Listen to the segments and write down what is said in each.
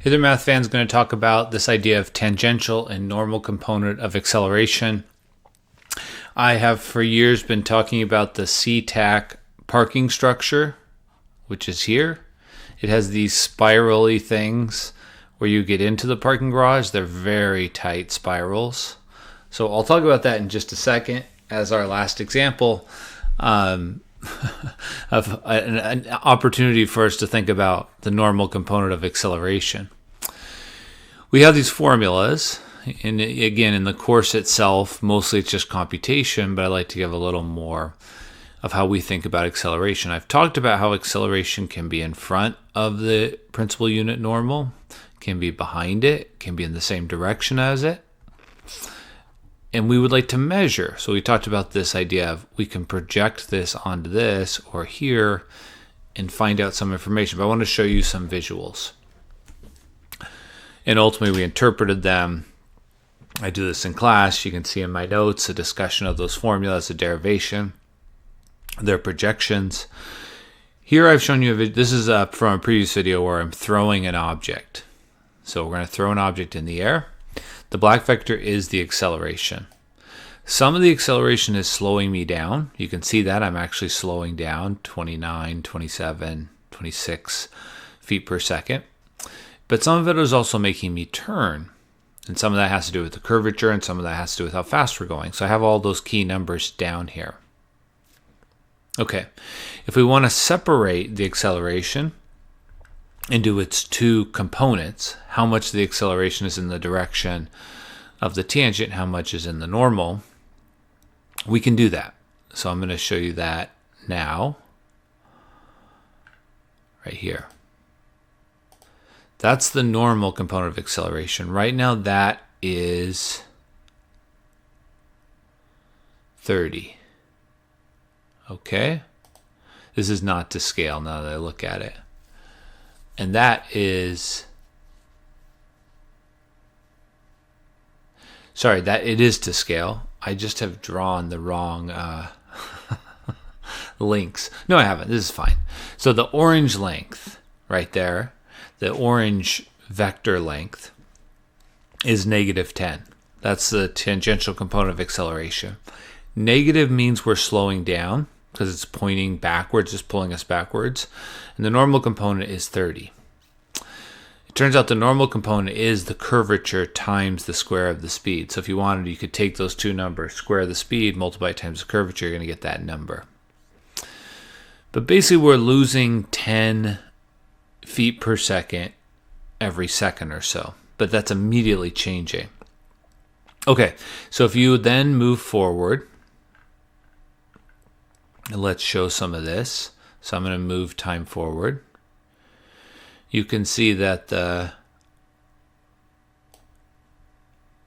Hey there, math fans. Going to talk about this idea of tangential and normal component of acceleration. I have for years been talking about the Sea-tac parking structure, which is here. It has these spirally things where you get into the parking garage. They're very tight spirals. So I'll talk about that in just a second as our last example of an opportunity for us to think about the normal component of acceleration. We have these formulas, and again, in the course itself, mostly it's just computation, but I like to give a little more of how we think about acceleration. I've talked about how acceleration can be in front of the principal unit normal, can be behind it, can be in the same direction as it, and we would like to measure. So we talked about this idea of we can project this onto this or here and find out some information, but I want to show you some visuals. And ultimately, we interpreted them. I do this in class. You can see in my notes a discussion of those formulas, a derivation, their projections. Here I've shown you, this is from a previous video where I'm throwing an object. So we're going to throw an object in the air. The black vector is the acceleration. Some of the acceleration is slowing me down. You can see that I'm actually slowing down 29, 27, 26 feet per second. But some of it is also making me turn. And some of that has to do with the curvature, and some of that has to do with how fast we're going. So I have all those key numbers down here. Okay, if we want to separate the acceleration into its two components, how much the acceleration is in the direction of the tangent, how much is in the normal, we can do that. So I'm going to show you that now, right here. That's the normal component of acceleration. Right now, that is 30. Okay? This is not to scale now that I look at it. And that is... Sorry, that it is to scale. I just have drawn the wrong links. No, I haven't. This is fine. So the orange length right there, the orange vector length, is -10. That's the tangential component of acceleration. Negative means we're slowing down because it's pointing backwards, it's pulling us backwards. And the normal component is 30. It turns out the normal component is the curvature times the square of the speed. So if you wanted, you could take those two numbers, square the speed, multiply it times the curvature, you're going to get that number. But basically we're losing 10 feet per second every second or so, but that's immediately changing. Okay, so if you then move forward, and let's show some of this. So I'm going to move time forward. You can see that the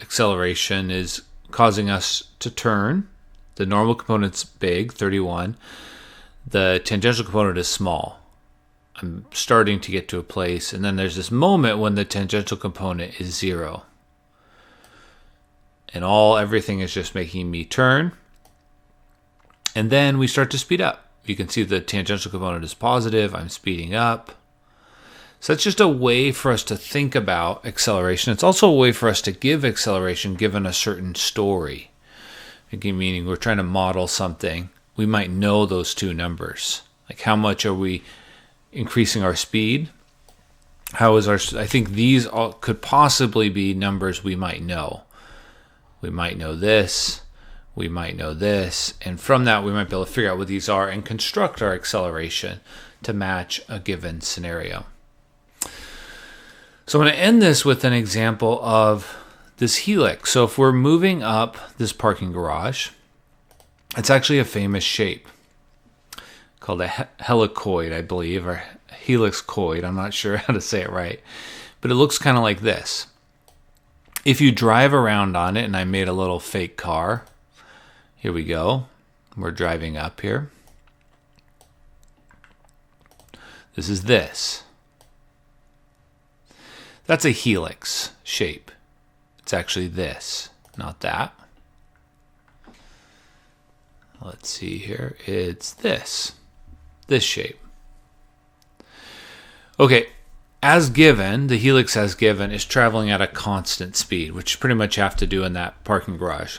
acceleration is causing us to turn. The normal component's big, 31. The tangential component is small. I'm starting to get to a place, and then there's this moment when the tangential component is 0. And everything is just making me turn. And then we start to speed up. You can see the tangential component is positive. I'm speeding up. So that's just a way for us to think about acceleration. It's also a way for us to give acceleration given a certain story. Meaning we're trying to model something. We might know those two numbers. Like how much are we increasing our speed? How is I think these could possibly be numbers we might know. We might know this. We might know this. And from that, we might be able to figure out what these are and construct our acceleration to match a given scenario. So I'm going to end this with an example of this helix. So if we're moving up this parking garage, it's actually a famous shape called a heliocoid, I believe, or helixcoid. I'm not sure how to say it right. But it looks kind of like this. If you drive around on it, and I made a little fake car. Here we go. We're driving up here. This is this. That's a helix shape. It's actually this, not that. Let's see here. It's this shape. Okay, as given, the helix as given is traveling at a constant speed, which you pretty much have to do in that parking garage.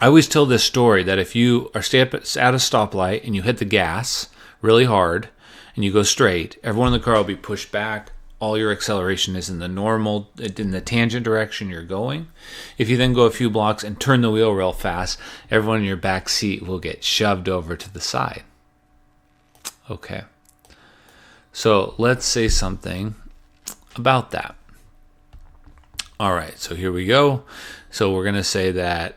I always tell this story that if you are at a stoplight and you hit the gas really hard and you go straight, everyone in the car will be pushed back. All your acceleration is in the tangent direction you're going. If you then go a few blocks and turn the wheel real fast, everyone in your back seat will get shoved over to the side. Okay. So let's say something about that. All right, so here we go. So we're going to say that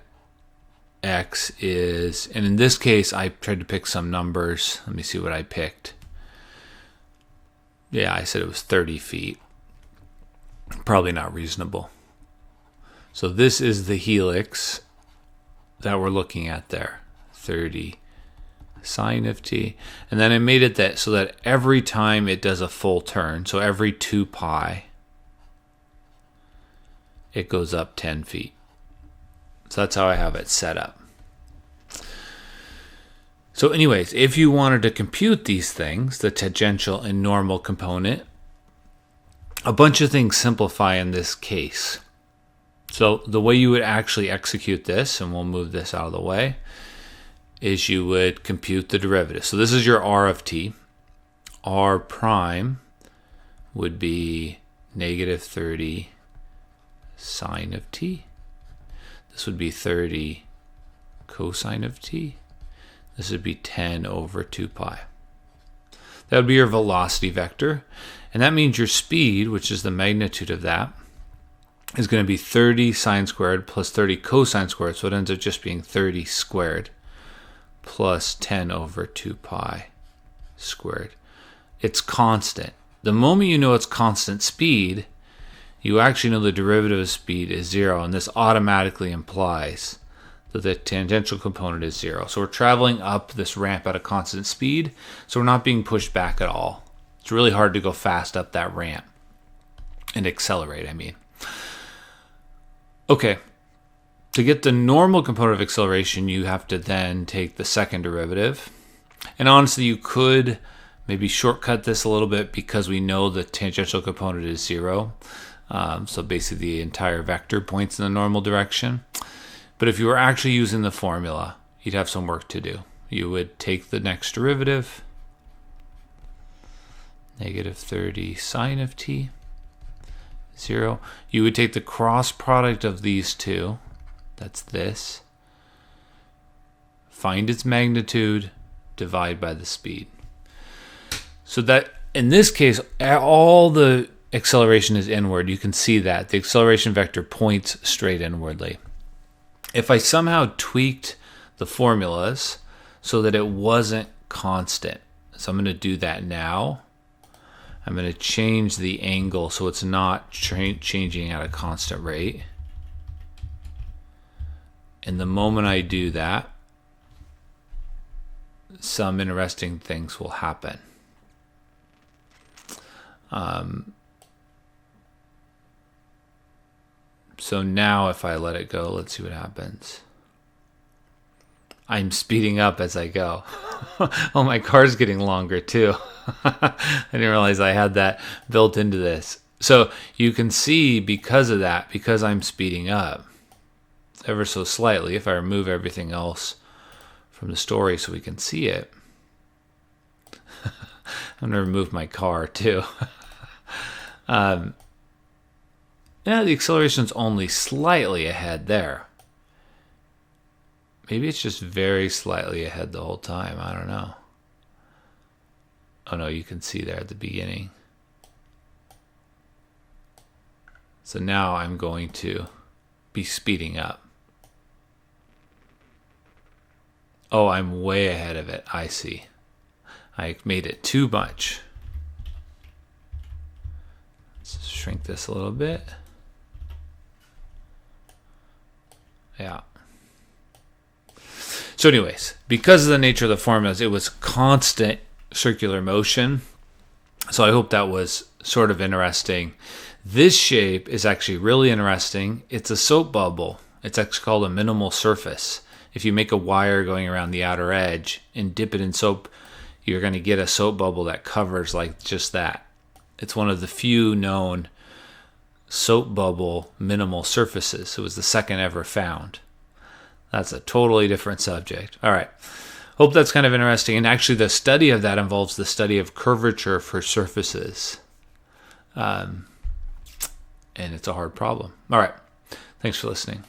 X is, and in this case, I tried to pick some numbers. Let me see what I picked. Yeah, I said it was 30 feet. Probably not reasonable. So this is the helix that we're looking at there. 30 sine of t. And then I made it that so that every time it does a full turn, so every 2 pi, it goes up 10 feet. So that's how I have it set up. So anyways, if you wanted to compute these things, the tangential and normal component, a bunch of things simplify in this case. So the way you would actually execute this, and we'll move this out of the way, is you would compute the derivative. So this is your r of t. R prime would be negative 30 sine of t. This would be 30 cosine of t. This would be 10 over 2 pi. That would be your velocity vector. And that means your speed, which is the magnitude of that, is going to be 30 sine squared plus 30 cosine squared. So it ends up just being 30 squared plus 10 over 2 pi squared. It's constant. The moment you know it's constant speed, you actually know the derivative of speed is 0, and this automatically implies that the tangential component is 0. So we're traveling up this ramp at a constant speed, so we're not being pushed back at all. It's really hard to go fast up that ramp and accelerate, I mean. Okay, to get the normal component of acceleration, you have to then take the second derivative. And honestly, you could maybe shortcut this a little bit because we know the tangential component is 0. So basically the entire vector points in the normal direction. But if you were actually using the formula, you'd have some work to do. You would take the next derivative, negative 30 sine of t, 0. You would take the cross product of these two, that's this, find its magnitude, divide by the speed. So that, in this case, all the acceleration is inward. You can see that. The acceleration vector points straight inwardly. If I somehow tweaked the formulas so that it wasn't constant, so I'm going to do that now. I'm going to change the angle so it's not changing at a constant rate. And the moment I do that, some interesting things will happen. So now if I let it go, let's see what happens. I'm speeding up as I go. Oh, my car's getting longer too. I didn't realize I had that built into this. So you can see because of that, because I'm speeding up ever so slightly, if I remove everything else from the story so we can see it. I'm going to remove my car too. Yeah, the acceleration's only slightly ahead there. Maybe it's just very slightly ahead the whole time. I don't know. Oh no, you can see there at the beginning. So now I'm going to be speeding up. Oh, I'm way ahead of it. I see. I made it too much. Let's shrink this a little bit. Yeah. So anyways, because of the nature of the formulas, it was constant circular motion. So I hope that was sort of interesting. This shape is actually really interesting. It's a soap bubble. It's actually called a minimal surface. If you make a wire going around the outer edge and dip it in soap, you're going to get a soap bubble that covers like just that. It's one of the few known soap bubble minimal surfaces. It was the second ever found. That's a totally different subject. All right. Hope that's kind of interesting. And actually, the study of that involves the study of curvature for surfaces. And it's a hard problem. All right. Thanks for listening.